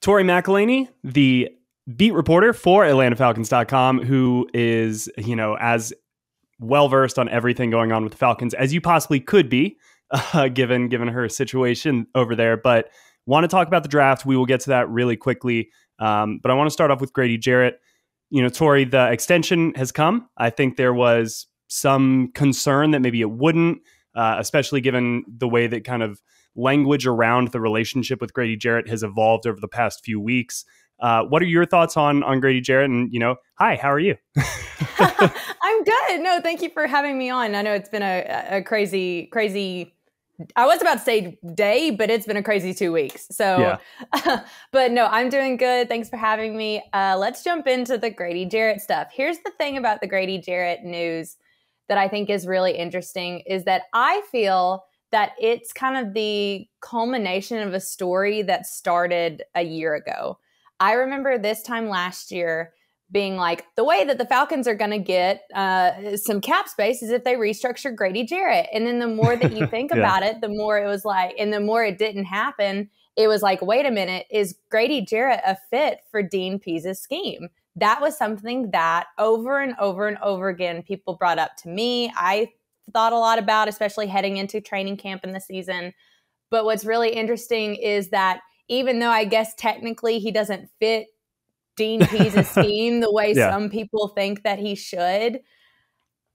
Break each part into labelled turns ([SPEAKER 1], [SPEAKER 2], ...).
[SPEAKER 1] Tori McElhaney, the beat reporter for AtlantaFalcons.com, who is, as well-versed on everything going on with the Falcons as you possibly could be, given her situation over there. But want to talk about the draft. We will get to that really quickly. But I want to start off with Grady Jarrett. Tori, the extension has come. I think there was some concern that maybe it wouldn't, especially given the way that kind of language around the relationship with Grady Jarrett has evolved over the past few weeks. What are your thoughts on Grady Jarrett? And, hi, how are you?
[SPEAKER 2] I'm good. No, thank you for having me on. I know it's been a crazy, I was about to say day, but it's been a crazy 2 weeks. So, yeah. But no, I'm doing good. Thanks for having me. Let's jump into the Grady Jarrett stuff. Here's the thing about the Grady Jarrett news that I think is really interesting is that I feel that it's kind of the culmination of a story that started a year ago. I remember this time last year being like, the way that the Falcons are going to get some cap space is if they restructure Grady Jarrett. And then the more that you think about it, the more it was like, and the more it didn't happen, it was like, wait a minute, is Grady Jarrett a fit for Dean Pease's scheme? That was something that over and over and over again, people brought up to me. I thought a lot about, especially heading into training camp in the season. But what's really interesting is that even though I guess technically he doesn't fit Dean Pease's scheme the way some people think that he should,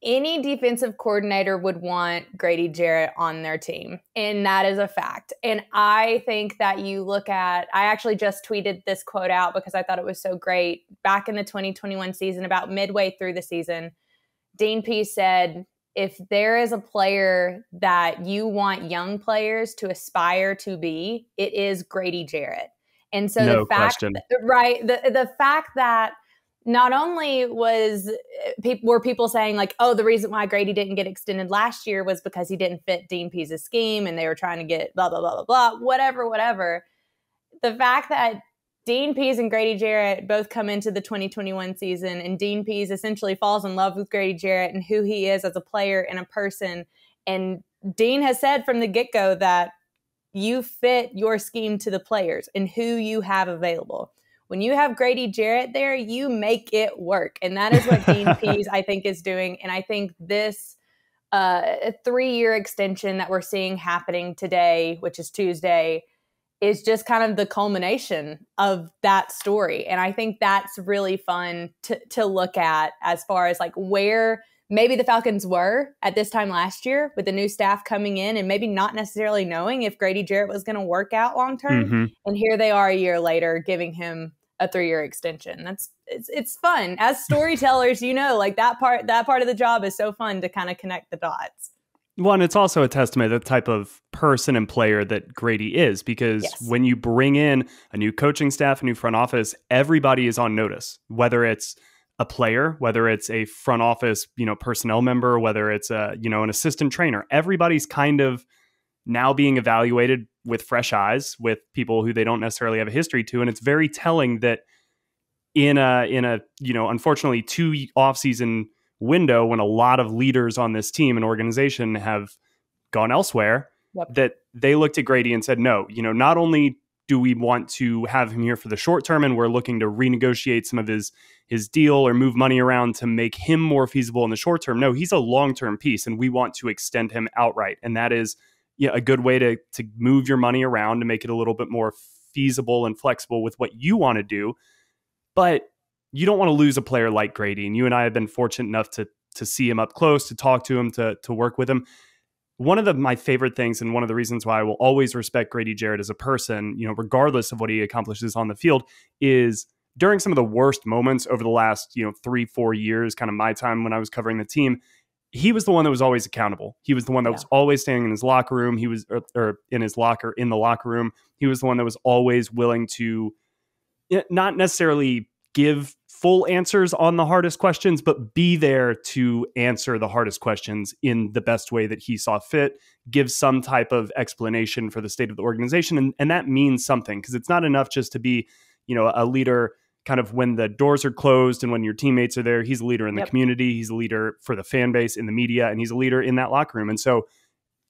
[SPEAKER 2] any defensive coordinator would want Grady Jarrett on their team. And that is a fact. And I think that you look at, I actually just tweeted this quote out because I thought it was so great. Back in the 2021 season, about midway through the season, Dean Pease said, if there is a player that you want young players to aspire to be, it is Grady Jarrett. And so
[SPEAKER 1] no
[SPEAKER 2] the fact,
[SPEAKER 1] question.
[SPEAKER 2] Right, the fact that not only were people saying like, oh, the reason why Grady didn't get extended last year was because he didn't fit Dean Pease's scheme and they were trying to get blah, blah, blah, blah, blah, whatever. The fact that Dean Pease and Grady Jarrett both come into the 2021 season and Dean Pease essentially falls in love with Grady Jarrett and who he is as a player and a person. And Dean has said from the get-go that you fit your scheme to the players and who you have available. When you have Grady Jarrett there, you make it work. And that is what Dean Pease, I think, is doing. And I think this 3-year extension that we're seeing happening today, which is Tuesday, is just kind of the culmination of that story. And I think that's really fun to look at as far as like where maybe the Falcons were at this time last year with the new staff coming in and maybe not necessarily knowing if Grady Jarrett was going to work out long-term. Mm-hmm. And here they are a year later giving him a 3-year extension. It's fun. As storytellers, like that part of the job is so fun to kind of connect the dots.
[SPEAKER 1] Well, and it's also a testament to the type of person and player that Grady is, because when you bring in a new coaching staff, a new front office, everybody is on notice, whether it's a player, whether it's a front office, personnel member, whether it's an assistant trainer. Everybody's kind of now being evaluated with fresh eyes, with people who they don't necessarily have a history to. And it's very telling that in a unfortunately 2 offseason window, when a lot of leaders on this team and organization have gone elsewhere, that they looked at Grady and said, no, not only do we want to have him here for the short term and we're looking to renegotiate some of his deal or move money around to make him more feasible in the short term. No, he's a long-term piece and we want to extend him outright. And that is a good way to move your money around to make it a little bit more feasible and flexible with what you want to do. But you don't want to lose a player like Grady. And you and I have been fortunate enough to see him up close, to talk to him, to work with him. One of my favorite things, and one of the reasons why I will always respect Grady Jarrett as a person, regardless of what he accomplishes on the field, is during some of the worst moments over the last, 3-4 years, kind of my time when I was covering the team, he was the one that was always accountable. He was the one that was always standing in his locker room. He was, or in his locker, in the locker room. He was the one that was always willing to not necessarily give full answers on the hardest questions, but be there to answer the hardest questions in the best way that he saw fit, give some type of explanation for the state of the organization. And that means something, because it's not enough just to be, a leader kind of when the doors are closed and when your teammates are there. He's a leader in the community. He's a leader for the fan base, in the media, and he's a leader in that locker room. And so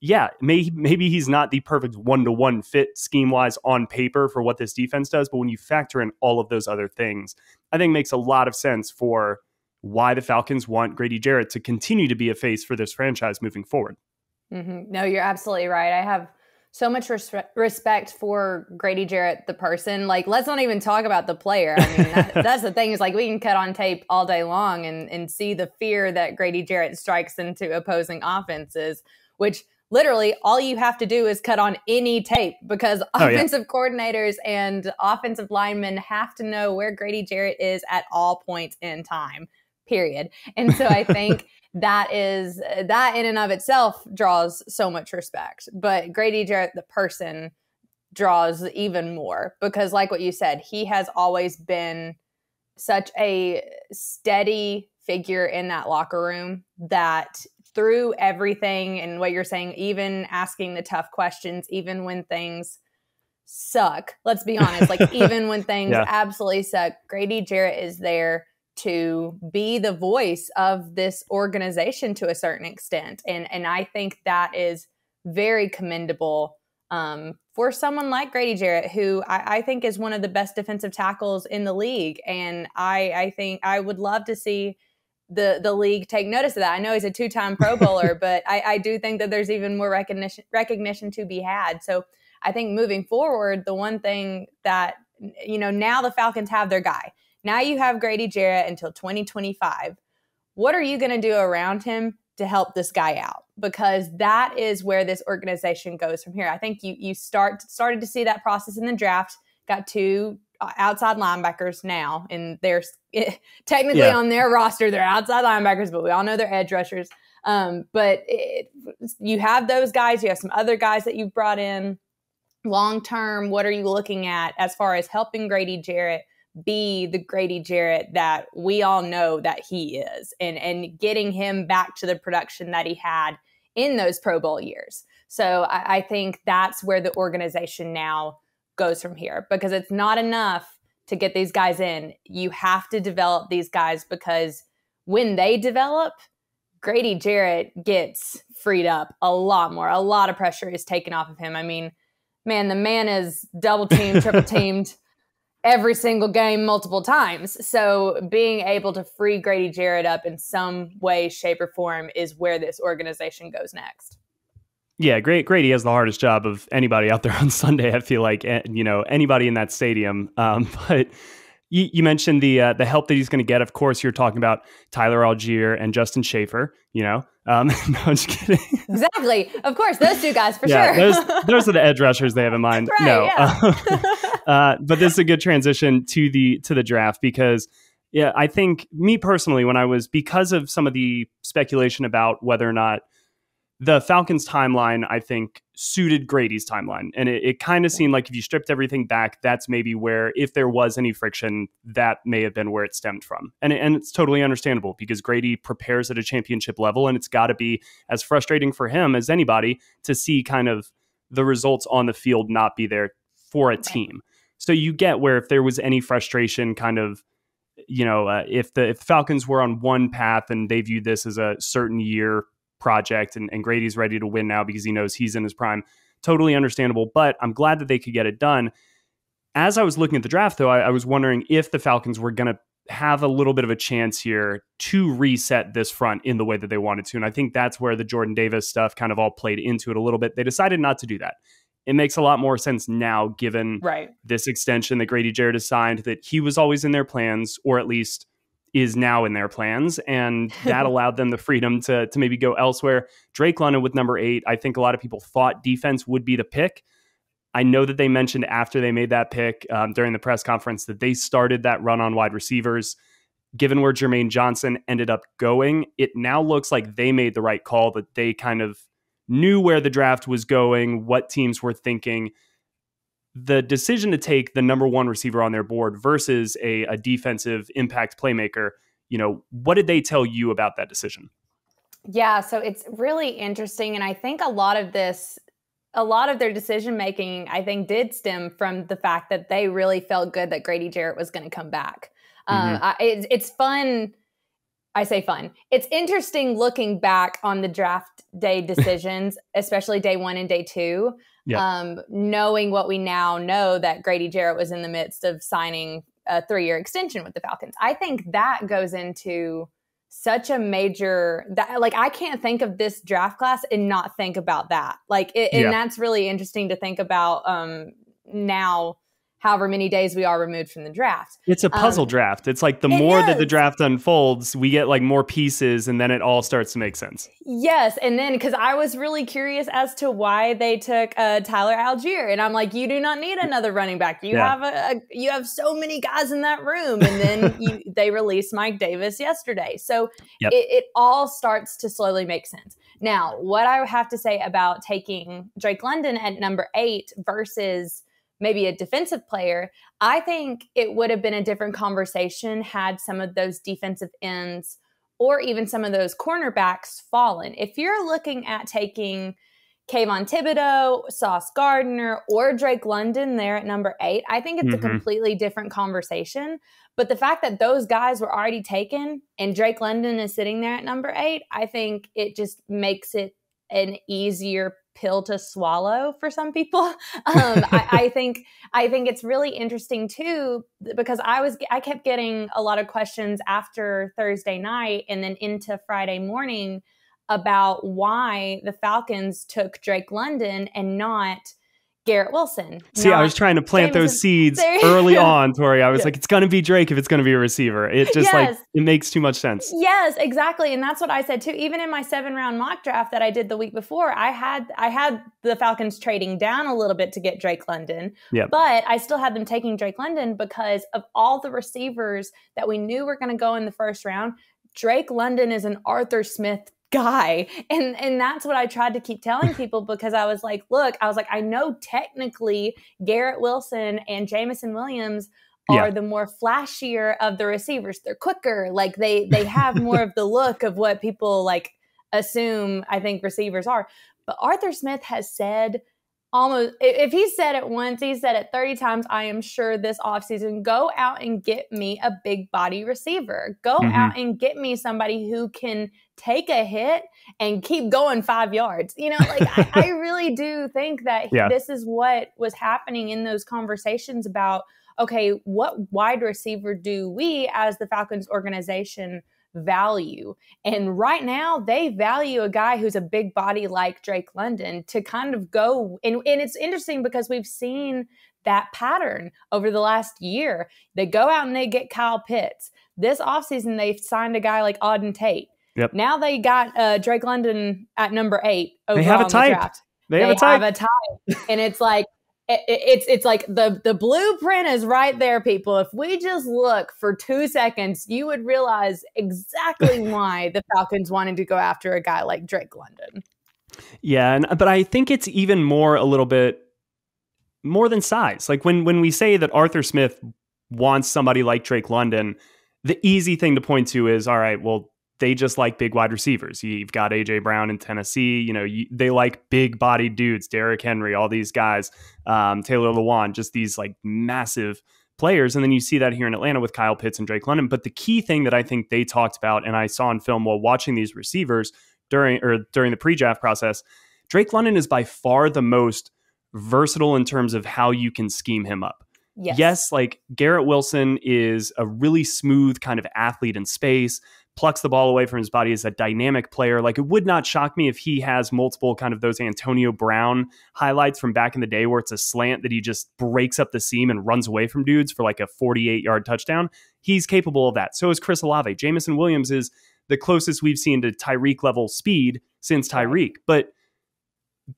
[SPEAKER 1] yeah, maybe he's not the perfect one-to-one fit scheme-wise on paper for what this defense does, but when you factor in all of those other things, I think it makes a lot of sense for why the Falcons want Grady Jarrett to continue to be a face for this franchise moving forward.
[SPEAKER 2] Mm-hmm. No, you're absolutely right. I have so much respect for Grady Jarrett, the person. Like, let's not even talk about the player. I mean, that's the thing is, like, we can cut on tape all day long and see the fear that Grady Jarrett strikes into opposing offenses, which literally all you have to do is cut on any tape, because offensive coordinators and offensive linemen have to know where Grady Jarrett is at all points in time, period. And so I think that in and of itself draws so much respect. But Grady Jarrett, the person, draws even more, because like what you said, he has always been such a steady figure in that locker room that through everything and what you're saying, even asking the tough questions, even when things suck, let's be honest, like even when things absolutely suck, Grady Jarrett is there to be the voice of this organization to a certain extent. And I think that is very commendable for someone like Grady Jarrett, who I think is one of the best defensive tackles in the league. And I think I would love to see the league take notice of that. I know he's a 2-time Pro Bowler, but I do think that there's even more recognition to be had. So I think moving forward, the one thing that, now the Falcons have their guy. Now you have Grady Jarrett until 2025. What are you going to do around him to help this guy out? Because that is where this organization goes from here. I think you started to see that process in the draft. Got 2 outside linebackers now, and they're technically on their roster. They're outside linebackers, but we all know they're edge rushers. But you have those guys. You have some other guys that you've brought in. Long term, what are you looking at as far as helping Grady Jarrett be the Grady Jarrett that we all know that he is, and getting him back to the production that he had in those Pro Bowl years? So I think that's where the organization now goes from here, because it's not enough to get these guys in. You have to develop these guys, because when they develop, Grady Jarrett gets freed up a lot more. A lot of pressure is taken off of him. I mean, man, the man is double teamed, triple teamed every single game multiple times. So being able to free Grady Jarrett up in some way, shape, or form is where this organization goes next.
[SPEAKER 1] Yeah, Grady has the hardest job of anybody out there on Sunday, I feel like, anybody in that stadium. But you mentioned the help that he's going to get. Of course, you're talking about Tyler Algier and Justin Schaefer, No, I'm just kidding.
[SPEAKER 2] Exactly. Of course, those 2 guys for sure.
[SPEAKER 1] those are the edge rushers they have in mind.
[SPEAKER 2] Right,
[SPEAKER 1] no,
[SPEAKER 2] yeah.
[SPEAKER 1] But this is a good transition to the draft, because I think me personally, because of some of the speculation about whether or not the Falcons timeline, I think, suited Grady's timeline. And it kind of seemed like if you stripped everything back, that's maybe where, if there was any friction, that may have been where it stemmed from. And it's totally understandable, because Grady prepares at a championship level, and it's got to be as frustrating for him as anybody to see kind of the results on the field not be there for a team. So you get where if there was any frustration kind of, if the Falcons were on one path and they viewed this as a certain year project, and Grady's ready to win now because he knows he's in his prime, totally understandable. But I'm glad that they could get it done. As I was looking at the draft, though, I was wondering if the Falcons were going to have a little bit of a chance here to reset this front in the way that they wanted to. And I think that's where the Jordan Davis stuff kind of all played into it a little bit. They decided not to do that. It makes a lot more sense now, given this extension that Grady Jarrett has signed, that he was always in their plans, or at least is now in their plans, and that allowed them the freedom to maybe go elsewhere. Drake London with number 8. I think a lot of people thought defense would be the pick. I know that they mentioned after they made that pick during the press conference that they started that run on wide receivers. Given where Jermaine Johnson ended up going, it now looks like they made the right call, that they kind of knew where the draft was going, what teams were thinking. The decision to take the number 1 receiver on their board versus a defensive impact playmaker, what did they tell you about that decision?
[SPEAKER 2] Yeah, so it's really interesting. And I think a lot of their decision making, I think, did stem from the fact that they really felt good that Grady Jarrett was going to come back. It's fun I say fun. It's interesting looking back on the draft day decisions, especially day 1 and day 2, knowing what we now know, that Grady Jarrett was in the midst of signing a 3-year extension with the Falcons. I think that goes into such a major, that like, I can't think of this draft class and not think about that. Like, and that's really interesting to think about now, however many days we are removed from the draft.
[SPEAKER 1] It's a puzzle draft. It's like the more that the draft unfolds, we get like more pieces, and then it all starts to make sense.
[SPEAKER 2] Yes. And then, because I was really curious as to why they took Tyler Algier. And I'm like, you do not need another running back. You have so many guys in that room. And then they released Mike Davis yesterday. So it all starts to slowly make sense. Now, what I have to say about taking Drake London at number 8 versus maybe a defensive player, I think it would have been a different conversation had some of those defensive ends or even some of those cornerbacks fallen. If you're looking at taking Kayvon Thibodeau, Sauce Gardner, or Drake London there at number 8, I think it's a completely different conversation. But the fact that those guys were already taken and Drake London is sitting there at number 8, I think it just makes it an easier pill to swallow for some people. I think it's really interesting too, because I kept getting a lot of questions after Thursday night and then into Friday morning about why the Falcons took Drake London and not Garrett Wilson.
[SPEAKER 1] See, I was trying to plant those seeds early on, Tori. I was like, it's going to be Drake if it's going to be a receiver. It just like, it makes too much sense.
[SPEAKER 2] Yes, exactly. And that's what I said too. Even in my 7-round mock draft that I did the week before, I had the Falcons trading down a little bit to get Drake London. But I still had them taking Drake London because of all the receivers that we knew were going to go in the first round. Drake London is an Arthur Smith guy. And that's what I tried to keep telling people, because I was like, I know technically Garrett Wilson and Jameson Williams are the more flashier of the receivers. They're quicker. Like they have more of the look of what people like assume, I think, receivers are. But Arthur Smith has said almost, if he said it once, he said it 30 times, I am sure this offseason, go out and get me a big body receiver. Go out and get me somebody who can take a hit and keep going 5 yards. You know, like I really do think that this is what was happening in those conversations about, okay, what wide receiver do we as the Falcons organization value? And right now they value a guy who's a big body like Drake London to kind of go. And it's interesting because we've seen that pattern over the last year. They go out and they get Kyle Pitts. This offseason, they've signed a guy like Auden Tate. Now they got Drake London at number 8 overall.
[SPEAKER 1] They have a type.
[SPEAKER 2] The draft.
[SPEAKER 1] They have a type.
[SPEAKER 2] And it's like, it's like the blueprint is right there, people. If we just look for 2 seconds, you would realize exactly why the Falcons wanted to go after a guy like Drake London.
[SPEAKER 1] Yeah, but I think it's even more a little bit more than size. Like when we say that Arthur Smith wants somebody like Drake London, the easy thing to point to is, all right, well, they just like big wide receivers. You've got A.J. Brown in Tennessee. You know, they like big-bodied dudes, Derrick Henry, all these guys, Taylor Lewan, just these like massive players. And then you see that here in Atlanta with Kyle Pitts and Drake London. But the key thing that I think they talked about, and I saw in film while watching these receivers during the pre-draft process, Drake London is by far the most versatile in terms of how you can scheme him up. Yes, like Garrett Wilson is a really smooth kind of athlete in space, plucks the ball away from his body, is a dynamic player. Like, it would not shock me if he has multiple kind of those Antonio Brown highlights from back in the day where it's a slant that he just breaks up the seam and runs away from dudes for like a 48-yard touchdown. He's capable of that. So is Chris Olave. Jameson Williams is the closest we've seen to Tyreek level speed since Tyreek. But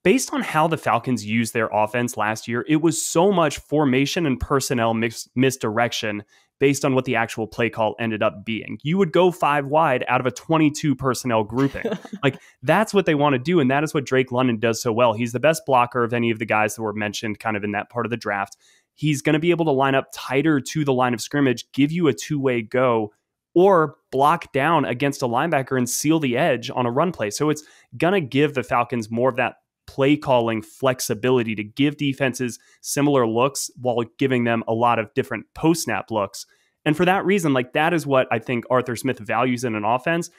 [SPEAKER 1] based on how the Falcons used their offense last year, it was so much formation and personnel misdirection based on what the actual play call ended up being. You would go 5 wide out of a 22 personnel grouping. Like, that's what they want to do, and that is what Drake London does so well. He's the best blocker of any of the guys that were mentioned kind of in that part of the draft. He's going to be able to line up tighter to the line of scrimmage, give you a two-way go, or block down against a linebacker and seal the edge on a run play. So it's going to give the Falcons more of that play calling flexibility to give defenses similar looks while giving them a lot of different post-snap looks. And for that reason, like that is what I think Arthur Smith values in an offense.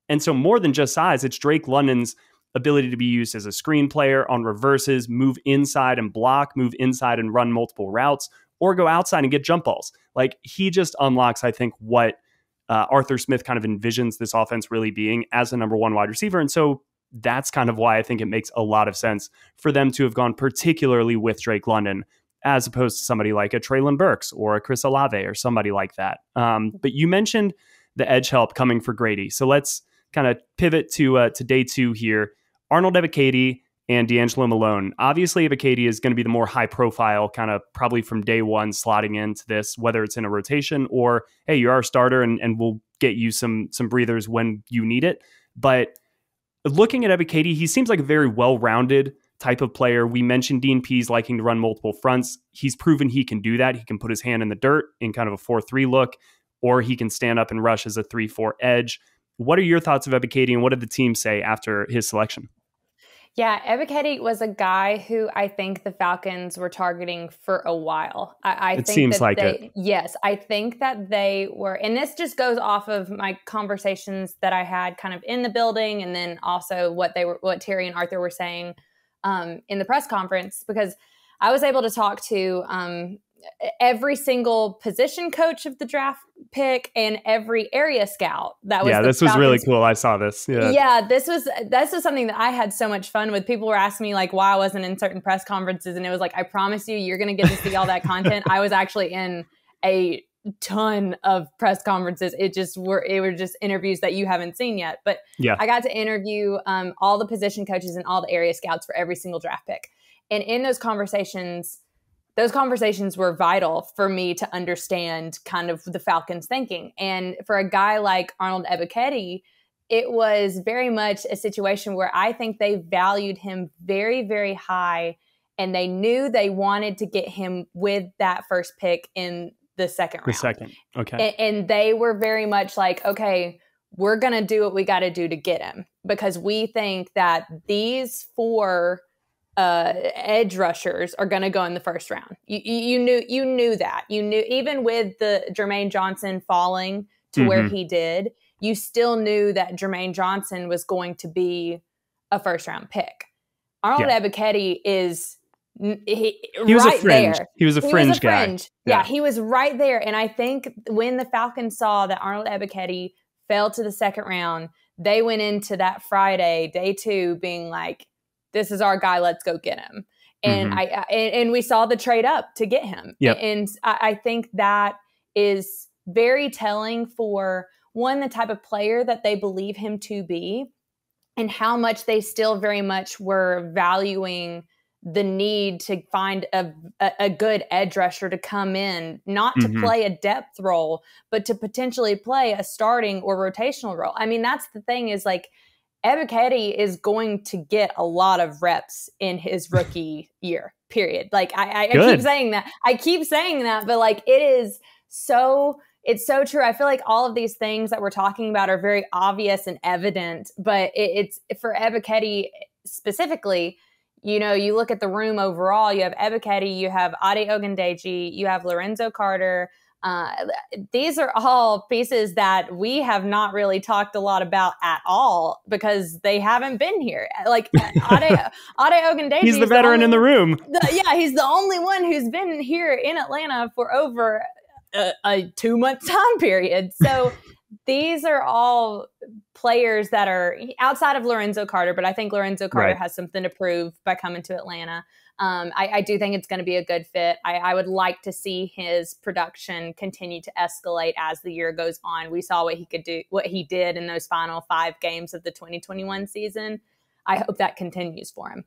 [SPEAKER 1] And so more than just size, it's Drake London's ability to be used as a screen player on reverses, move inside and block, move inside and run multiple routes, or go outside and get jump balls. Like he just unlocks, I think, what Arthur Smith kind of envisions this offense really being as a number one wide receiver. And so that's kind of why I think it makes a lot of sense for them to have gone particularly with Drake London as opposed to somebody like a Treylon Burks or a Chris Olave or somebody like that. But you mentioned the edge help coming for Grady. So let's kind of pivot to day two here. Arnold Devicati and D'Angelo Malone. Obviously, Devicati is going to be the more high profile, kind of probably from day one slotting into this, whether it's in a rotation or, hey, you're our starter and we'll get you some breathers when you need it. But looking at Devicati, he seems like a very well-rounded type of player. We mentioned Dean Pease liking to run multiple fronts. He's proven he can do that. He can put his hand in the dirt in kind of a 4-3 look, or he can stand up and rush as a 3-4 edge. What are your thoughts of Devicati, and what did the team say after his selection?
[SPEAKER 2] Yeah, Devicati was a guy who I think the Falcons were targeting for a while. I
[SPEAKER 1] think
[SPEAKER 2] seems
[SPEAKER 1] like it.
[SPEAKER 2] Yes, I think that they were, and this just goes off of my conversations that I had kind of in the building, and then also what Terry and Arthur were saying in the press conference, because I was able to talk to every single position coach of the draft pick and every area scout.
[SPEAKER 1] This was really cool. I saw this.
[SPEAKER 2] This was something that I had so much fun with. People were asking me like why I wasn't in certain press conferences, and it was like, I promise you're going to get to see all that content. I was actually in a ton of press conferences. It were just interviews that you haven't seen yet. But I got to interview all the position coaches and all the area scouts for every single draft pick. And in those conversations were vital for me to understand kind of the Falcons' thinking. And for a guy like Arnold Devicati, it was very much a situation where I think they valued him very, very high, and they knew they wanted to get him with that first pick in the second round.
[SPEAKER 1] Okay.
[SPEAKER 2] And they were very much like, okay, we're going to do what we got to do to get him, because we think that these four edge rushers are going to go in the first round. You knew that. You knew, even with the Jermaine Johnson falling to where he did, you still knew that Jermaine Johnson was going to be a first round pick. Arnold Devicati is he was right a fringe.
[SPEAKER 1] There. He was a fringe guy.
[SPEAKER 2] Yeah, he was right there. And I think when the Falcons saw that Arnold Devicati fell to the second round, they went into that Friday, day two, being like, this is our guy. Let's go get him. And and we saw the trade up to get him.
[SPEAKER 1] Yep.
[SPEAKER 2] And I think that is very telling for, one, the type of player that they believe him to be, and how much they still very much were valuing the need to find a good edge rusher to come in, not to play a depth role, but to potentially play a starting or rotational role. I mean, that's the thing, is like, Devicati is going to get a lot of reps in his rookie year, period. Like I keep saying that. But like, it's so true. I feel like all of these things that we're talking about are very obvious and evident, but it's for Devicati specifically. You know, you look at the room overall, you have Devicati, you have Ade Ogundeji, you have Lorenzo Carter. These are all pieces that we have not really talked a lot about at all, because they haven't been here. Like Ade Ogundeji,
[SPEAKER 1] he's the veteran in the room.
[SPEAKER 2] He's the only one who's been here in Atlanta for over a 2-month time period. So these are all players that are outside of Lorenzo Carter, but I think Lorenzo Carter has something to prove by coming to Atlanta. I do think it's going to be a good fit. I would like to see his production continue to escalate as the year goes on. We saw what he could do, what he did in those final 5 games of the 2021 season. I hope that continues for him.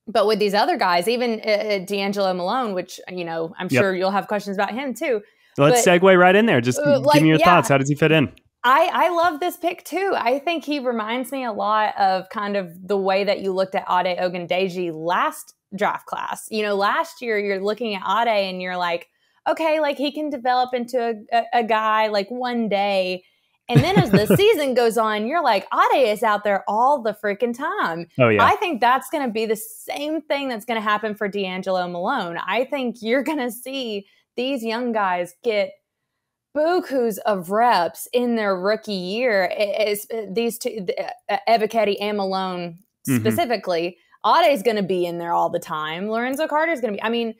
[SPEAKER 2] But with these other guys, even D'Angelo Malone, which, you know, I'm sure you'll have questions about him too.
[SPEAKER 1] Let's segue right in there. Just give me your thoughts. How does he fit in?
[SPEAKER 2] I love this pick too. I think he reminds me a lot of kind of the way that you looked at Ade Ogundeji last draft class. You know, last year you're looking at Ade and you're like, okay, like he can develop into a guy like one day. And then as the season goes on, you're like, Ade is out there all the freaking time.
[SPEAKER 1] Oh, yeah.
[SPEAKER 2] I think that's going to be the same thing that's going to happen for D'Angelo Malone. I think you're going to see these young guys get bukus of reps in their rookie year. Is these two, Devicati and Malone specifically. Ade's going to be in there all the time. Lorenzo Carter's going to be. I mean,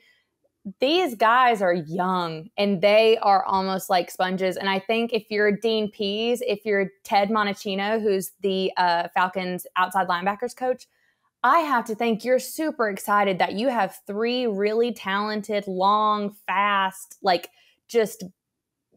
[SPEAKER 2] these guys are young and they are almost like sponges. And I think if you're Dean Pease, if you're Ted Monachino, who's the Falcons outside linebackers coach, I have to think you're super excited that you have 3 really talented, long, fast, like just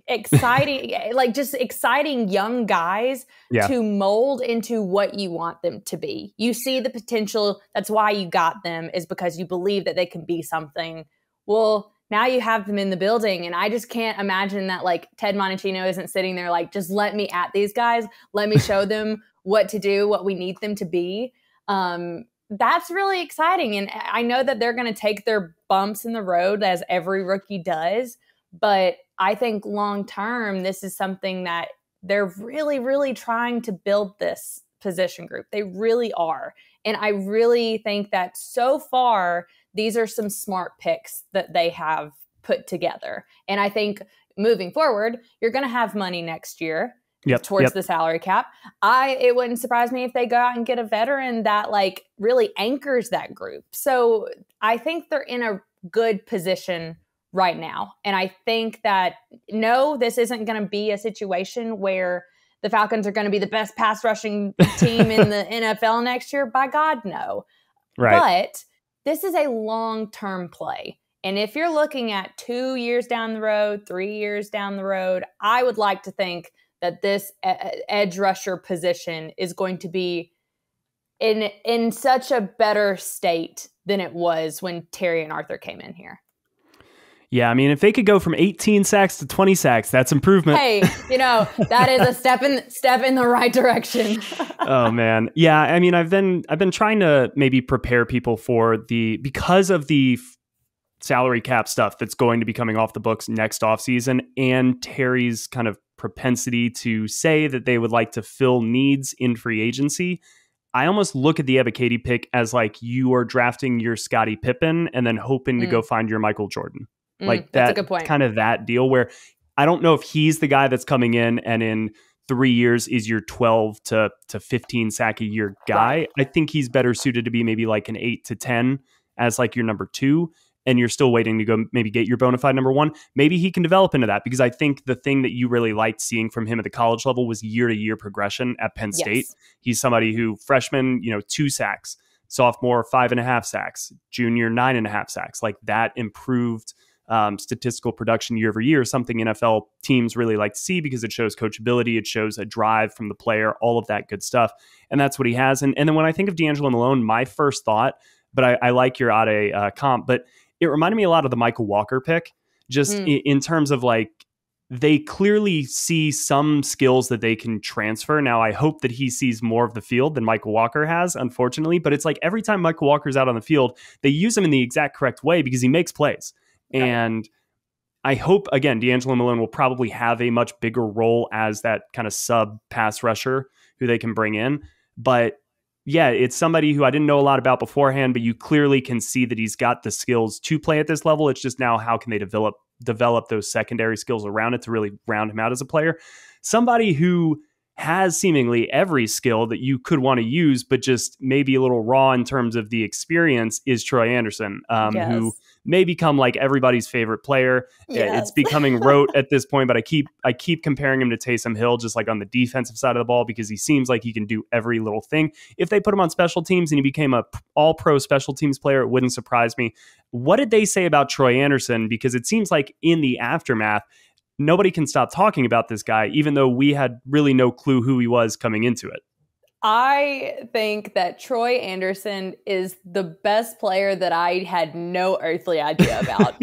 [SPEAKER 2] exciting, exciting young guys to mold into what you want them to be. You see the potential. That's why you got them, is because you believe that they can be something. Well, now you have them in the building, and I just can't imagine that like Ted Monachino isn't sitting there like, just let me at these guys. Let me show them what to do, what we need them to be. That's really exciting. And I know that they're going to take their bumps in the road, as every rookie does. But I think long term, this is something that they're really, really trying to build this position group. They really are. And I really think that so far, these are some smart picks that they have put together. And I think moving forward, you're going to have money next year towards the salary cap. It wouldn't surprise me if they go out and get a veteran that like really anchors that group. So I think they're in a good position right now. And I think that, no, this isn't going to be a situation where the Falcons are going to be the best pass rushing team in the NFL next year. By God, no. Right. But this is a long-term play. And if you're looking at 2 years down the road, 3 years down the road, I would like to think that this edge rusher position is going to be in such a better state than it was when Terry and Arthur came in here.
[SPEAKER 1] Yeah, I mean, if they could go from 18 sacks to 20 sacks, that's improvement.
[SPEAKER 2] Hey, that is a step in the right direction.
[SPEAKER 1] Oh man, yeah. I mean, I've been trying to maybe prepare people for because of the salary cap stuff that's going to be coming off the books next offseason, and Terry's kind of propensity to say that they would like to fill needs in free agency. I almost look at the Devicati pick as like you are drafting your Scottie Pippen and then hoping to go find your Michael Jordan. Like that's a good point. Kind of that deal where I don't know if he's the guy that's coming in and in 3 years is your 12 to 15 sack a year guy. Right. I think he's better suited to be maybe like an 8 to 10 as like your number 2. And you're still waiting to go maybe get your bona fide number 1. Maybe he can develop into that, because I think the thing that you really liked seeing from him at the college level was year-to-year progression at Penn State. He's somebody who freshman, 2 sacks, sophomore 5.5 sacks, junior 9.5 sacks. Like that improved statistical production year over year, something NFL teams really like to see because it shows coachability, it shows a drive from the player, all of that good stuff. And that's what he has. And then when I think of D'Angelo Malone, my first thought, but I like your Ade comp, but it reminded me a lot of the Michael Walker pick, just in terms of like, they clearly see some skills that they can transfer. Now, I hope that he sees more of the field than Michael Walker has, unfortunately, but it's like every time Michael Walker's out on the field, they use him in the exact correct way because he makes plays. And I hope, again, D'Angelo Malone will probably have a much bigger role as that kind of sub pass rusher who they can bring in. But yeah, it's somebody who I didn't know a lot about beforehand, but you clearly can see that he's got the skills to play at this level. It's just now how can they develop those secondary skills around it to really round him out as a player. Somebody who has seemingly every skill that you could want to use, but just maybe a little raw in terms of the experience, is Troy Anderson, who may become like everybody's favorite player. It's becoming rote at this point, but I keep comparing him to Taysom Hill, just like on the defensive side of the ball, because he seems like he can do every little thing. If they put him on special teams and he became a all-pro special teams player, it wouldn't surprise me. What did they say about Troy Anderson? Because it seems like in the aftermath, nobody can stop talking about this guy, even though we had really no clue who he was coming into it.
[SPEAKER 2] I think that Troy Anderson is the best player that I had no earthly idea about.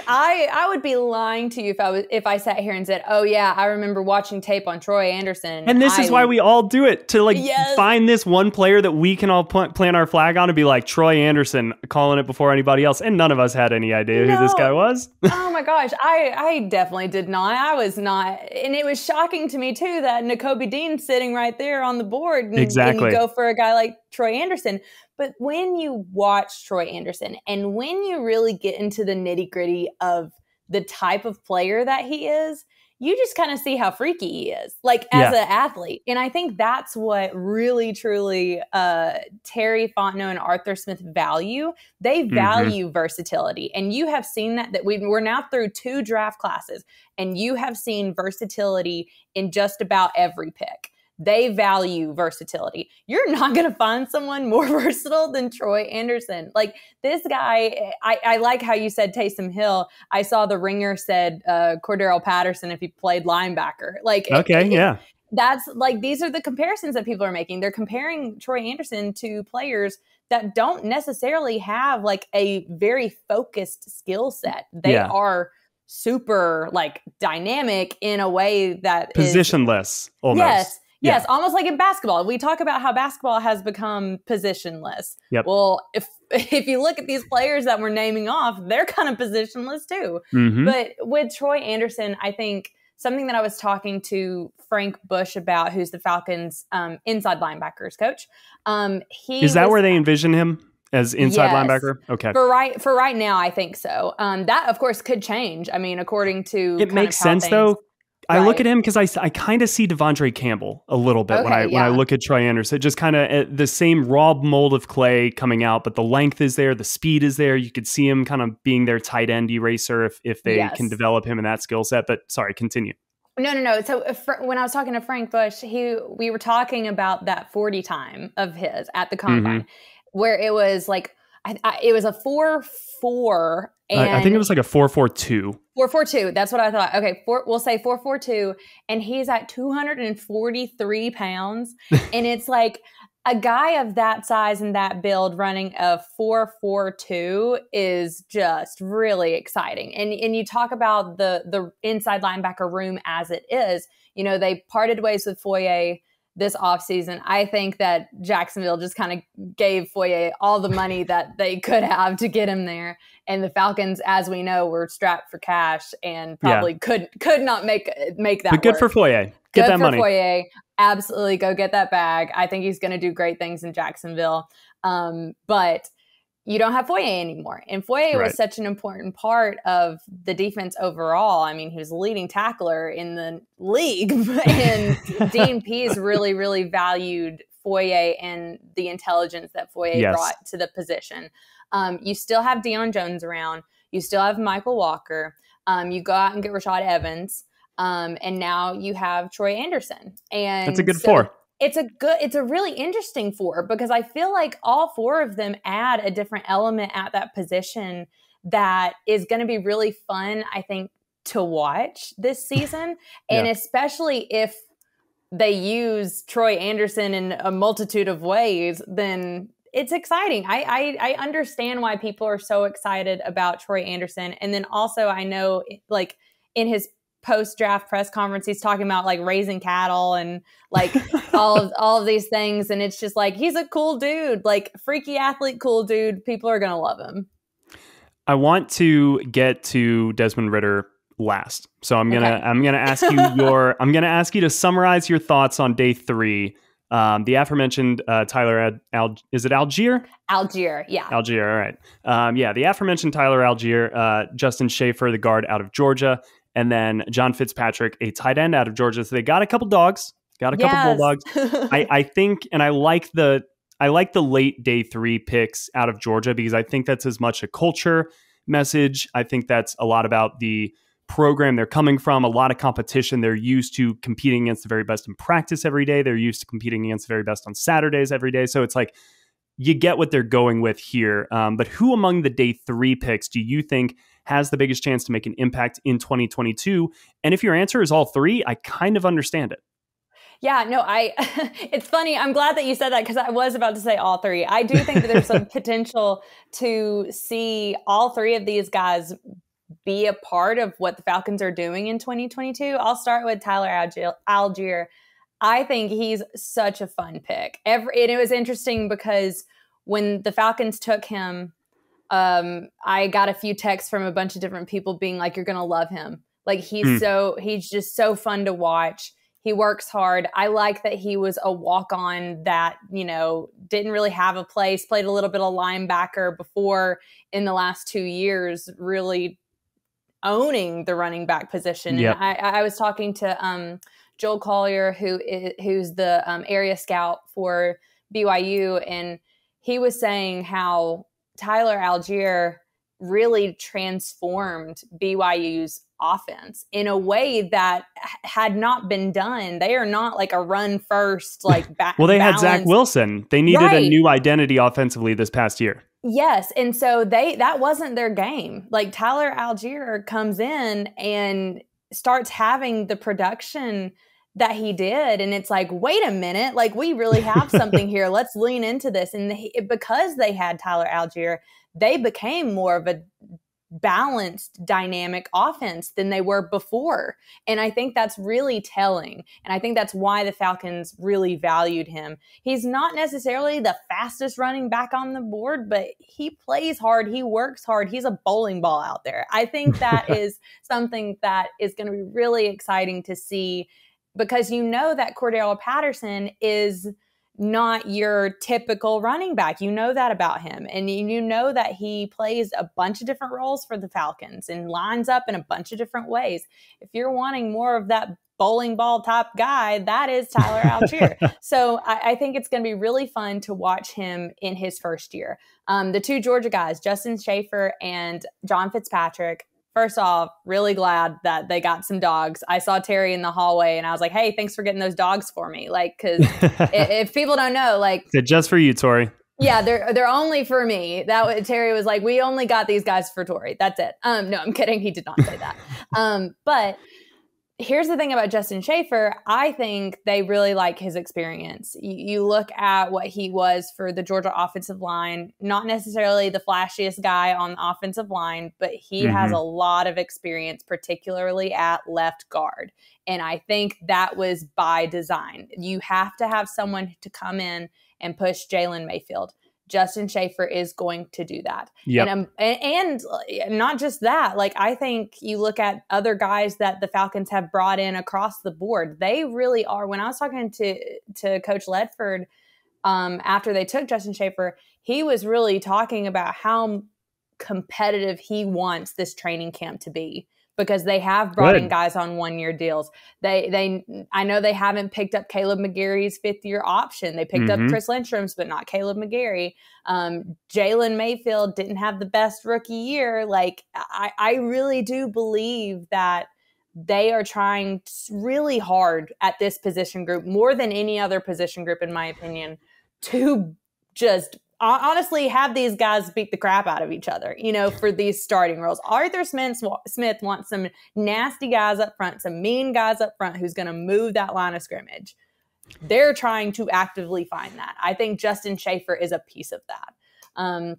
[SPEAKER 2] I would be lying to you if I sat here and said, "Oh yeah, I remember watching tape on Troy Anderson."
[SPEAKER 1] And this is why we all do it, to find this one player that we can all plant our flag on and be like, Troy Anderson, calling it before anybody else. And none of us had any idea who this guy was.
[SPEAKER 2] Oh my gosh, I definitely did not. I was not, and it was shocking to me too that Nakobe Dean's sitting right there on the board. And you go for a guy like Troy Anderson. But when you watch Troy Anderson and when you really get into the nitty gritty of the type of player that he is, you just kind of see how freaky he is, like as an athlete. And I think that's what really, truly Terry Fontenot and Arthur Smith value. They value versatility. And you have seen that we're now through 2 draft classes, and you have seen versatility in just about every pick. They value versatility. You're not going to find someone more versatile than Troy Anderson. Like this guy, I like how you said Taysom Hill. I saw the Ringer said Cordero Patterson if he played linebacker. Like, that's like, these are the comparisons that people are making. They're comparing Troy Anderson to players that don't necessarily have like a very focused skill set. They are super like dynamic in a way that
[SPEAKER 1] positionless almost.
[SPEAKER 2] Yes, almost like in basketball. We talk about how basketball has become positionless.
[SPEAKER 1] Yep.
[SPEAKER 2] Well, if you look at these players that we're naming off, they're kind of positionless too. But with Troy Anderson, I think something that I was talking to Frank Bush about, who's the Falcons' inside linebackers coach.
[SPEAKER 1] Is that where they envision him? As inside linebacker? Okay.
[SPEAKER 2] For right now, I think so. That, of course, could change. I mean, according to
[SPEAKER 1] it makes sense, though. I look at him because I kind of see Devondre Campbell a little bit when I look at Troy Anderson. Just kind of the same raw mold of clay coming out, but the length is there, the speed is there. You could see him kind of being their tight end eraser if they can develop him in that skill set. But sorry, continue.
[SPEAKER 2] No. So when I was talking to Frank Bush, we were talking about that 40 time of his at the combine, where it was like it was a 4.4. And
[SPEAKER 1] I think it was like a 4.42.
[SPEAKER 2] 4.42. That's what I thought. Okay, we'll say 4.42, and he's at 243 pounds, and it's like a guy of that size and that build running a 4.42 is just really exciting. And you talk about the inside linebacker room as it is. You know, they parted ways with Foye this offseason. I think that Jacksonville just kind of gave Foye all the money that they could have to get him there. And the Falcons, as we know, were strapped for cash and probably could not make that
[SPEAKER 1] But good
[SPEAKER 2] work.
[SPEAKER 1] for Foye. Get that money.
[SPEAKER 2] Good for Foye. Absolutely. Go get that bag. I think he's going to do great things in Jacksonville. But you don't have Foye anymore. And Foye was such an important part of the defense overall. I mean, he was the leading tackler in the league. And Dean Pease really, really valued Foye and the intelligence that Foye brought to the position. You still have Deion Jones around. You still have Michael Walker. You go out and get Rashad Evans. And now you have Troy Anderson. And
[SPEAKER 1] that's a good 4.
[SPEAKER 2] It's a really interesting 4 because I feel like all 4 of them add a different element at that position that is going to be really fun, I think, to watch this season. And especially if they use Troy Anderson in a multitude of ways, then it's exciting. I understand why people are so excited about Troy Anderson. And then also I know like in his post-draft press conference, he's talking about like raising cattle and like all of these things. And it's just like, he's a cool dude, like freaky athlete, cool dude. People are going to love him.
[SPEAKER 1] I want to get to Desmond Ritter last. So I'm going to ask you I'm going to ask you to summarize your thoughts on day 3. The aforementioned Tyler is it Algier?
[SPEAKER 2] Algier, yeah.
[SPEAKER 1] Algier, all right. The aforementioned Tyler Algier, Justin Schaefer, the guard out of Georgia, and then John Fitzpatrick, a tight end out of Georgia. So they got a couple dogs, got a couple bulldogs. I think, and I like the late day 3 picks out of Georgia because I think that's as much a culture message. I think that's a lot about the program they're coming from, a lot of competition. They're used to competing against the very best in practice every day. They're used to competing against the very best on Saturdays every day. So it's like, you get what they're going with here. But who among the day 3 picks do you think has the biggest chance to make an impact in 2022? And if your answer is all 3, I kind of understand it.
[SPEAKER 2] Yeah, no, it's funny. I'm glad that you said that because I was about to say all 3. I do think that there's some potential to see all 3 of these guys be a part of what the Falcons are doing in 2022. I'll start with Tyler Algier. I think he's such a fun pick. And it was interesting because when the Falcons took him, I got a few texts from a bunch of different people being like, you're going to love him. Like he's just so fun to watch. He works hard. I like that he was a walk-on that, didn't really have a place, played a little bit of linebacker before in the last 2 years, really owning the running back position.
[SPEAKER 1] Yep.
[SPEAKER 2] And I was talking to Joel Collier, who's the area scout for BYU, and he was saying how Tyler Algier really transformed BYU's offense in a way that had not been done. They are not like a run first, like
[SPEAKER 1] well, they had Zach Wilson. They needed a new identity offensively this past year.
[SPEAKER 2] Yes. And so that wasn't their game. Like Tyler Algier comes in and starts having the production that he did. And it's like, wait a minute, like we really have something here. Let's lean into this. And because they had Tyler Algier, they became more of a balanced, dynamic offense than they were before. And I think that's really telling. And I think that's why the Falcons really valued him. He's not necessarily the fastest running back on the board, but he plays hard. He works hard. He's a bowling ball out there. I think that is something that is going to be really exciting to see, because you know that Cordero Patterson is not your typical running back. You know that about him. And you know that he plays a bunch of different roles for the Falcons and lines up in a bunch of different ways. If you're wanting more of that bowling ball type guy, that is Tyler Algier. So I think it's going to be really fun to watch him in his first year. The two Georgia guys, Justin Schaefer and John Fitzpatrick, first off, really glad that they got some dogs. I saw Terry in the hallway and I was like, hey, thanks for getting those dogs for me. Like, because if people don't know, like,
[SPEAKER 1] they're just for you, Tori.
[SPEAKER 2] Yeah, they're only for me. Terry was like, we only got these guys for Tori. That's it. No, I'm kidding. He did not say that. But here's the thing about Justin Schaefer. I think they really like his experience. You look at what he was for the Georgia offensive line, not necessarily the flashiest guy on the offensive line, but he has a lot of experience, particularly at left guard. And I think that was by design. You have to have someone to come in and push Jalen Mayfield. Justin Schaefer is going to do that. Yep. And not just that, like I think you look at other guys that the Falcons have brought in across the board. They really are. When I was talking to Coach Ledford after they took Justin Schaefer, he was really talking about how competitive he wants this training camp to be, because they have brought in guys on 1-year deals. I know they haven't picked up Caleb McGarry's 5th-year option. They picked up Chris Lindstrom's, but not Caleb McGarry. Jalen Mayfield didn't have the best rookie year. Like, I really do believe that they are trying really hard at this position group, more than any other position group, in my opinion, to just honestly have these guys beat the crap out of each other, for these starting roles. Arthur Smith wants some nasty guys up front, some mean guys up front who's going to move that line of scrimmage. They're trying to actively find that. I think Justin Schaefer is a piece of that.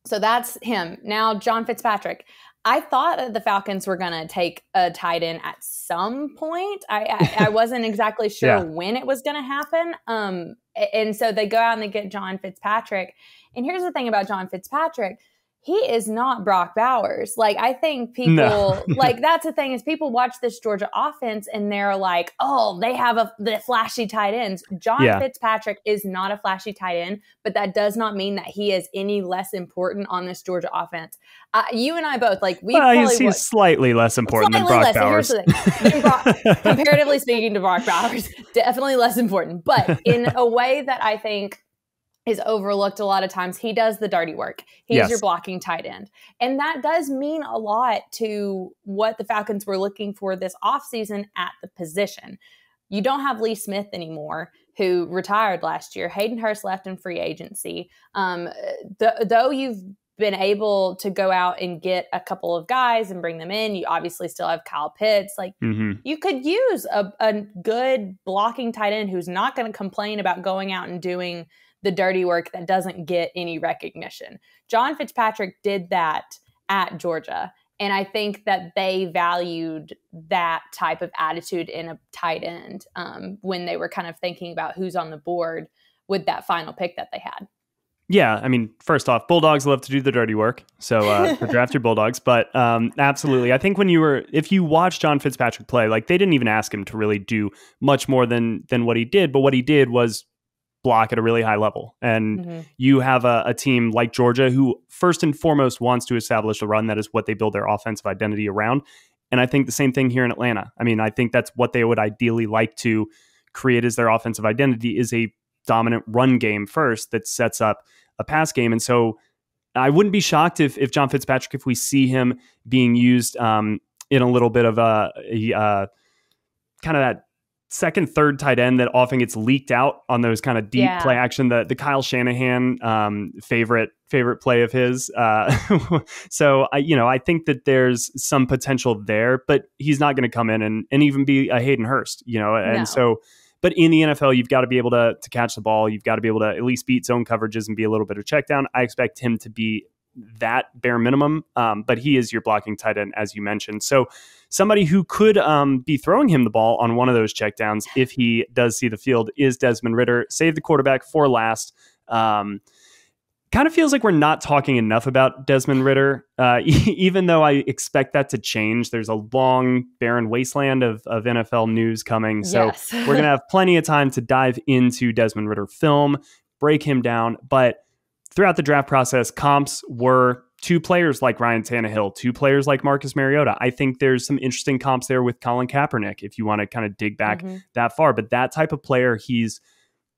[SPEAKER 2] So that's him. Now, John Fitzpatrick. I thought that the Falcons were going to take a tight end at some point. I wasn't exactly sure when it was going to happen. And so they go out and they get John Fitzpatrick. And here's the thing about John Fitzpatrick. He is not Brock Bowers. Like, I think people, like, that's the thing, is people watch this Georgia offense and they're like, oh, they have the flashy tight ends. John Fitzpatrick is not a flashy tight end, but that does not mean that he is any less important on this Georgia offense. You and I both, like,
[SPEAKER 1] he's slightly less important than Brock Bowers.
[SPEAKER 2] Here's the thing. Comparatively speaking to Brock Bowers, definitely less important. But in a way that I think is overlooked a lot of times, he does the dirty work. He's your blocking tight end. And that does mean a lot to what the Falcons were looking for this offseason at the position. You don't have Lee Smith anymore, who retired last year. Hayden Hurst left in free agency. Though you've been able to go out and get a couple of guys and bring them in, you obviously still have Kyle Pitts. Like, you could use a good blocking tight end who's not going to complain about going out and doing the dirty work that doesn't get any recognition. John Fitzpatrick did that at Georgia. And I think that they valued that type of attitude in a tight end when they were kind of thinking about who's on the board with that final pick that they had.
[SPEAKER 1] Yeah, I mean, first off, Bulldogs love to do the dirty work, so draft your Bulldogs. But absolutely, I think if you watch John Fitzpatrick play, like, they didn't even ask him to really do much more than what he did. But what he did was block at a really high level. And you have a team like Georgia who first and foremost wants to establish a run. That is what they build their offensive identity around. And I think the same thing here in Atlanta. I mean, I think that's what they would ideally like to create as their offensive identity, is a dominant run game first that sets up a pass game. And so I wouldn't be shocked if John Fitzpatrick, if we see him being used in a little bit of a kind of that second, third tight end that often gets leaked out on those kind of deep play action, the Kyle Shanahan favorite play of his. So I think that there's some potential there, but he's not going to come in and even be a Hayden Hurst, and so. But in the NFL, you've got to be able to catch the ball. You've got to be able to at least beat zone coverages and be a little bit of check down. I expect him to be that bare minimum, but he is your blocking tight end, as you mentioned. So somebody who could be throwing him the ball on one of those checkdowns, if he does see the field, is Desmond Ritter. Save the quarterback for last. Kind of feels like we're not talking enough about Desmond Ritter, even though I expect that to change. There's a long, barren wasteland of NFL news coming. So we're going to have plenty of time to dive into Desmond Ritter film, break him down. But throughout the draft process, comps were two players like Ryan Tannehill, two players like Marcus Mariota. I think there's some interesting comps there with Colin Kaepernick, if you want to kind of dig back that far. But that type of player, he's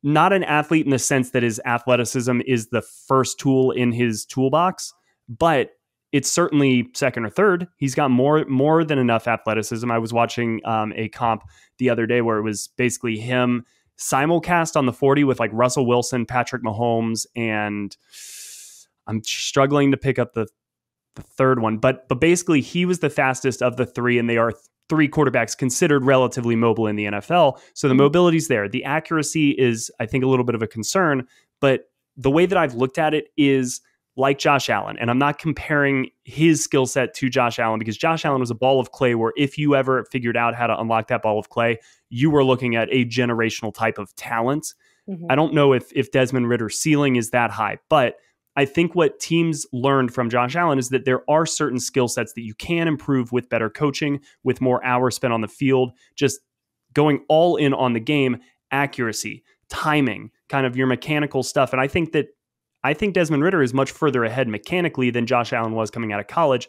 [SPEAKER 1] not an athlete in the sense that his athleticism is the first tool in his toolbox, but it's certainly second or third. He's got more than enough athleticism. I was watching a comp the other day where it was basically him simulcast on the 40 with like Russell Wilson, Patrick Mahomes, and I'm struggling to pick up the third one, but basically he was the fastest of the three, and they are three quarterbacks considered relatively mobile in the NFL. So the mobility's there. The accuracy is, I think, a little bit of a concern, but the way that I've looked at it is like Josh Allen. And I'm not comparing his skill set to Josh Allen, because Josh Allen was a ball of clay where if you ever figured out how to unlock that ball of clay, you were looking at a generational type of talent. I don't know if Desmond Ritter's ceiling is that high, but I think what teams learned from Josh Allen is that there are certain skill sets that you can improve with better coaching, with more hours spent on the field, just going all in on the game, accuracy, timing, kind of your mechanical stuff. And I think Desmond Ritter is much further ahead mechanically than Josh Allen was coming out of college.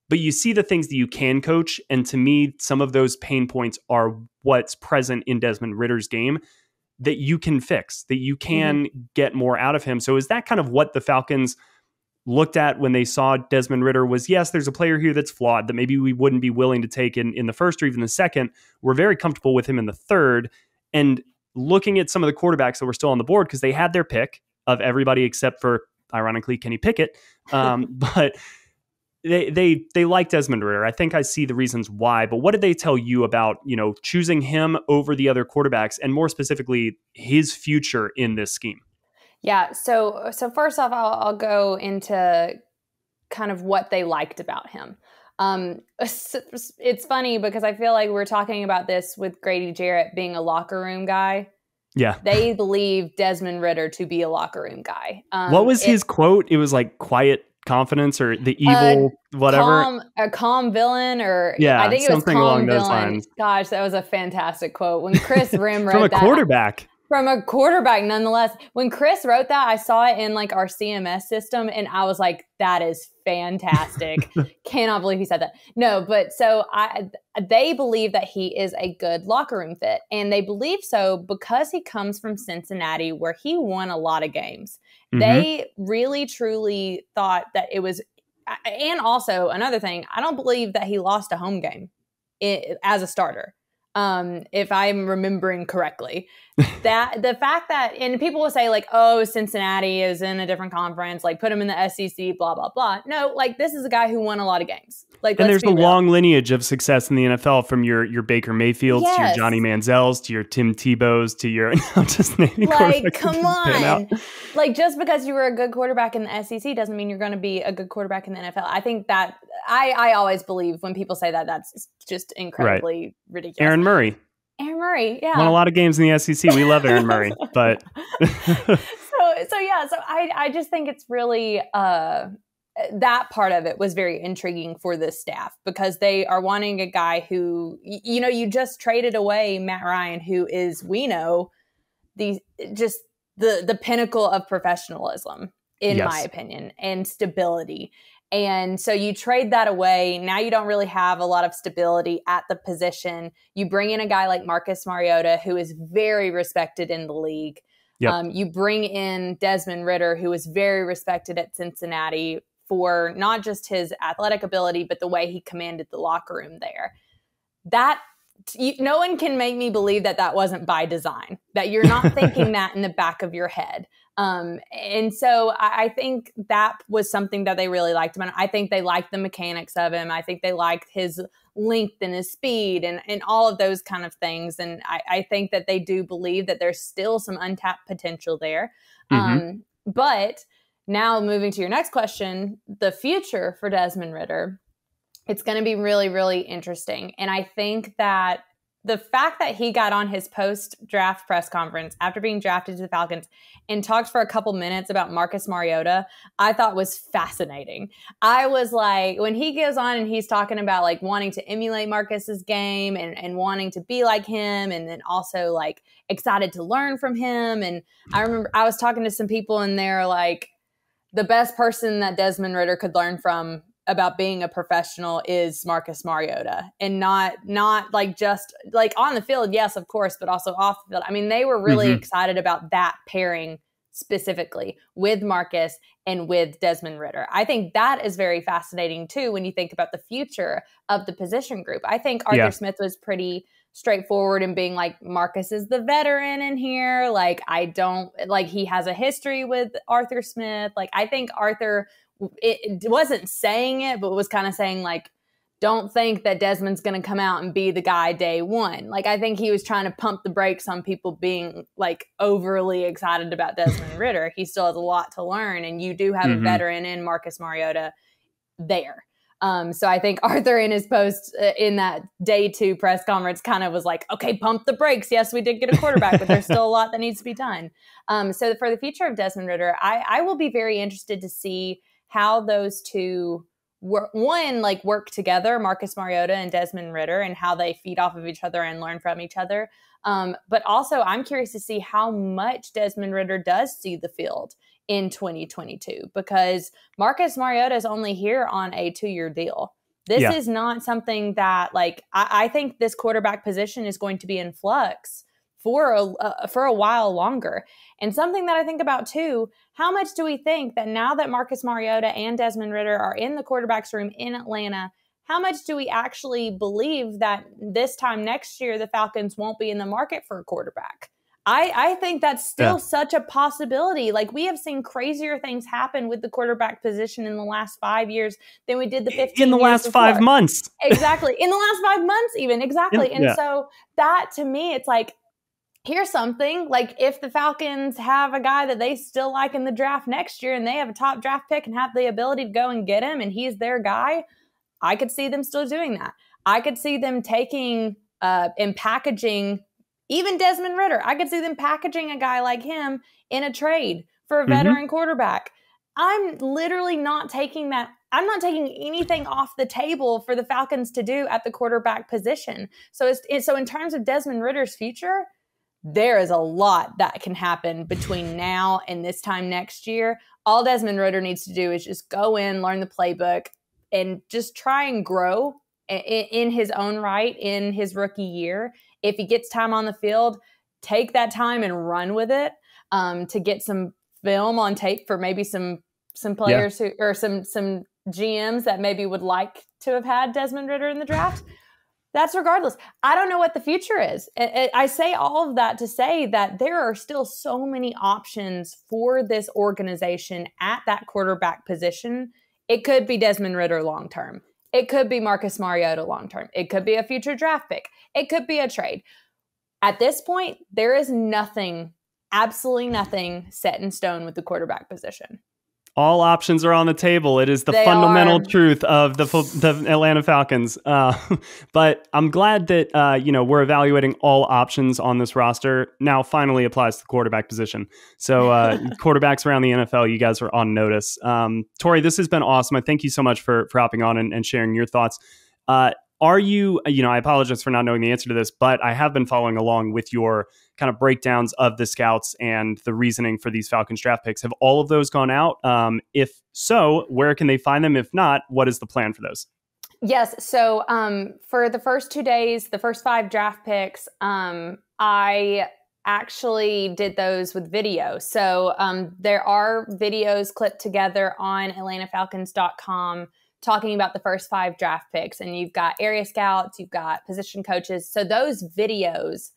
[SPEAKER 1] But you see the things that you can coach. And to me, some of those pain points are what's present in Desmond Ritter's game that you can fix, that you can get more out of him. So is that kind of what the Falcons looked at when they saw Desmond Ritter was, yes, there's a player here that's flawed that maybe we wouldn't be willing to take in the first or even the second. We're very comfortable with him in the third. And looking at some of the quarterbacks that were still on the board, because they had their pick of everybody except for, ironically, Kenny Pickett. But they like Desmond Ritter. I think I see the reasons why, but what did they tell you about, choosing him over the other quarterbacks, and more specifically his future in this scheme?
[SPEAKER 2] Yeah. So first off, I'll go into kind of what they liked about him. It's funny because I feel like we're talking about this with Grady Jarrett being a locker room guy.
[SPEAKER 1] Yeah.
[SPEAKER 2] They believe Desmond Ritter to be a locker room guy.
[SPEAKER 1] What was his quote? It was like quiet confidence or the evil whatever.
[SPEAKER 2] A calm villain, or
[SPEAKER 1] yeah,
[SPEAKER 2] I think it was calm
[SPEAKER 1] along
[SPEAKER 2] villain.
[SPEAKER 1] Those lines.
[SPEAKER 2] Gosh, that was a fantastic quote. When Chris Rim wrote
[SPEAKER 1] from a
[SPEAKER 2] that,
[SPEAKER 1] quarterback.
[SPEAKER 2] From a quarterback, nonetheless. When Chris wrote that, I saw it in like our CMS system, and I was like, "That is fantastic!" Cannot believe he said that. No, but so they believe that he is a good locker room fit, and they believe so because he comes from Cincinnati, where he won a lot of games. They really, truly thought that it was, and also another thing, I don't believe that he lost a home game as a starter. If I'm remembering correctly, that the fact that, and people will say like, oh, Cincinnati is in a different conference, like put him in the SEC, blah, blah, blah. No, like this is a guy who won a lot of games. Like,
[SPEAKER 1] and there's a long lineage of success in the NFL, from your Baker Mayfields to your Johnny Manziels to your Tim Tebow's to your, I'm just naming
[SPEAKER 2] like, come on. Like, just because you were a good quarterback in the SEC doesn't mean you're going to be a good quarterback in the NFL. I think that I always believe when people say that, that's just incredibly ridiculous.
[SPEAKER 1] Aaron Murray, yeah. Won a lot of games in the SEC. We love Aaron Murray, but.
[SPEAKER 2] So I just think it's really, that part of it was very intriguing for this staff, because they are wanting a guy who, you just traded away Matt Ryan, who is, we know, the the pinnacle of professionalism, in my opinion, and stability. And so you trade that away. Now you don't really have a lot of stability at the position. You bring in a guy like Marcus Mariota, who is very respected in the league. Yep. You bring in Desmond Ritter, who is very respected at Cincinnati for not just his athletic ability, but the way he commanded the locker room there. No one can make me believe that wasn't by design, that you're not thinking that in the back of your head. And so I think that was something that they really liked him. And I think they liked the mechanics of him. I think they liked his length and his speed and all of those kind of things. And I think that they do believe that there's still some untapped potential there. But now moving to your next question, the future for Desmond Ritter, it's going to be really, really interesting. And I think that the fact that he got on his post-draft press conference after being drafted to the Falcons and talked for a couple minutes about Marcus Mariota, I thought was fascinating. I was like, when he goes on and he's talking about like wanting to emulate Marcus's game and wanting to be like him, and then also like excited to learn from him. And I remember I was talking to some people and they're like, the best person that Desmond Ritter could learn from about being a professional is Marcus Mariota, and not like just like on the field. Yes, of course, but also off the field. I mean, they were really excited about that pairing specifically with Marcus and with Desmond Ritter. I think that is very fascinating too, when you think about the future of the position group. I think Arthur Smith was pretty straightforward in being like, Marcus is the veteran in here. Like, he has a history with Arthur Smith. Like, I think Arthur, it wasn't saying it, but was kind of saying like, don't think that Desmond's going to come out and be the guy day one. Like, I think he was trying to pump the brakes on people being like overly excited about Desmond Ritter. He still has a lot to learn, and you do have a veteran in Marcus Mariota there. So I think Arthur in his post in that day 2 press conference kind of was like, okay, pump the brakes. Yes, we did get a quarterback, but there's still a lot that needs to be done. So for the future of Desmond Ritter, I will be very interested to see how those two work together, Marcus Mariota and Desmond Ritter, and how they feed off of each other and learn from each other. But also I'm curious to see how much Desmond Ritter does see the field in 2022, because Marcus Mariota is only here on a 2-year deal. This is not something that I think this quarterback position is going to be in flux for a while longer. And something that I think about too, how much do we think that now that Marcus Mariota and Desmond Ritter are in the quarterback's room in Atlanta, how much do we actually believe that this time next year the Falcons won't be in the market for a quarterback? I think that's still such a possibility. Like, we have seen crazier things happen with the quarterback position in the last 5 years than we did the 15 years
[SPEAKER 1] in the last
[SPEAKER 2] before.
[SPEAKER 1] 5 months.
[SPEAKER 2] Exactly. In the last 5 months even. Exactly. And so that, to me, it's like, here's something. Like, if the Falcons have a guy that they still like in the draft next year and they have a top draft pick and have the ability to go and get him and he's their guy, I could see them still doing that. I could see them taking and packaging even Desmond Ritter. I could see them packaging a guy like him in a trade for a veteran quarterback. I'm literally not taking that. I'm not taking anything off the table for the Falcons to do at the quarterback position. So in terms of Desmond Ritter's future, there is a lot that can happen between now and this time next year. All Desmond Ritter needs to do is just go in, learn the playbook, and just try and grow in his own right in his rookie year. If he gets time on the field, take that time and run with it to get some film on tape for maybe some players who, or some GMs that maybe would like to have had Desmond Ritter in the draft. That's regardless. I don't know what the future is. I say all of that to say that there are still so many options for this organization at that quarterback position. It could be Desmond Ritter long-term. It could be Marcus Mariota long-term. It could be a future draft pick. It could be a trade. At this point, there is nothing, absolutely nothing set in stone with the quarterback position.
[SPEAKER 1] All options are on the table. It is the fundamental truth of the Atlanta Falcons. But I'm glad that we're evaluating all options on this roster. Now finally applies to the quarterback position. So quarterbacks around the NFL, you guys are on notice. Tori, this has been awesome. I thank you so much for hopping on and sharing your thoughts. Are you, I apologize for not knowing the answer to this, but I have been following along with your kind of breakdowns of the scouts and the reasoning for these Falcons draft picks. Have all of those gone out? If so, where can they find them? If not, what is the plan for those?
[SPEAKER 2] Yes. So for the first 2 days, the first 5 draft picks, I actually did those with video. So there are videos clipped together on AtlantaFalcons.com talking about the first 5 draft picks. And you've got area scouts, you've got position coaches. So those videos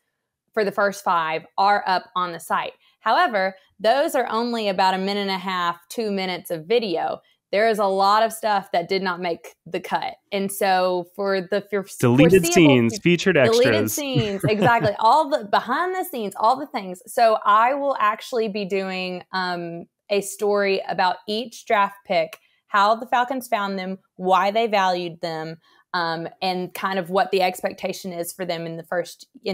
[SPEAKER 2] for the first 5 are up on the site. However, those are only about 1.5 minutes, 2 minutes of video. There is a lot of stuff that did not make the cut. And so for the
[SPEAKER 1] deleted scenes, featured extras.
[SPEAKER 2] Deleted scenes, exactly. All the behind the scenes, all the things. So I will actually be doing a story about each draft pick, how the Falcons found them, why they valued them, and kind of what the expectation is for them in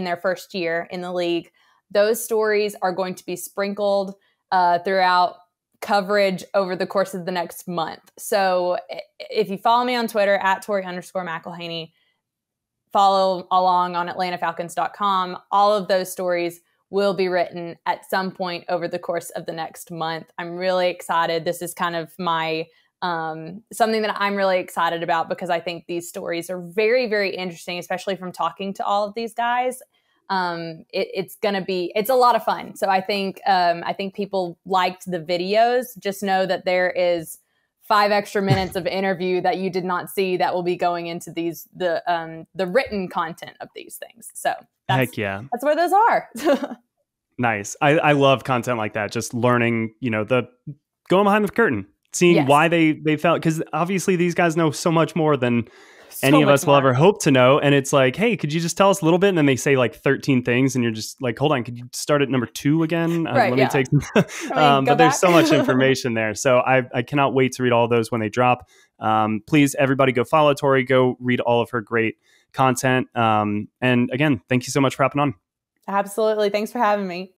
[SPEAKER 2] their first year in the league. Those stories are going to be sprinkled throughout coverage over the course of the next month. So if you follow me on Twitter at Tori_McElhaney, follow along on AtlantaFalcons.com, all of those stories will be written at some point over the course of the next month. I'm really excited. This is kind of my something that I'm really excited about because I think these stories are very, very interesting, especially from talking to all of these guys. It's a lot of fun. So I think people liked the videos. Just know that there is 5 extra minutes of interview that you did not see that will be going into the written content of these things. So
[SPEAKER 1] heck yeah,
[SPEAKER 2] that's where those are.
[SPEAKER 1] Nice. I love content like that. Just learning, the going behind the curtain, seeing why they felt, because obviously these guys know so much more than any of us will ever hope to know. And it's like, hey, could you just tell us a little bit? And then they say like 13 things and you're just like, hold on, could you start at number 2 again? Let me take some. But there's so much information there. So I cannot wait to read all those when they drop. Please, everybody go follow Tori, go read all of her great content. And again, thank you so much for hopping on.
[SPEAKER 2] Absolutely. Thanks for having me.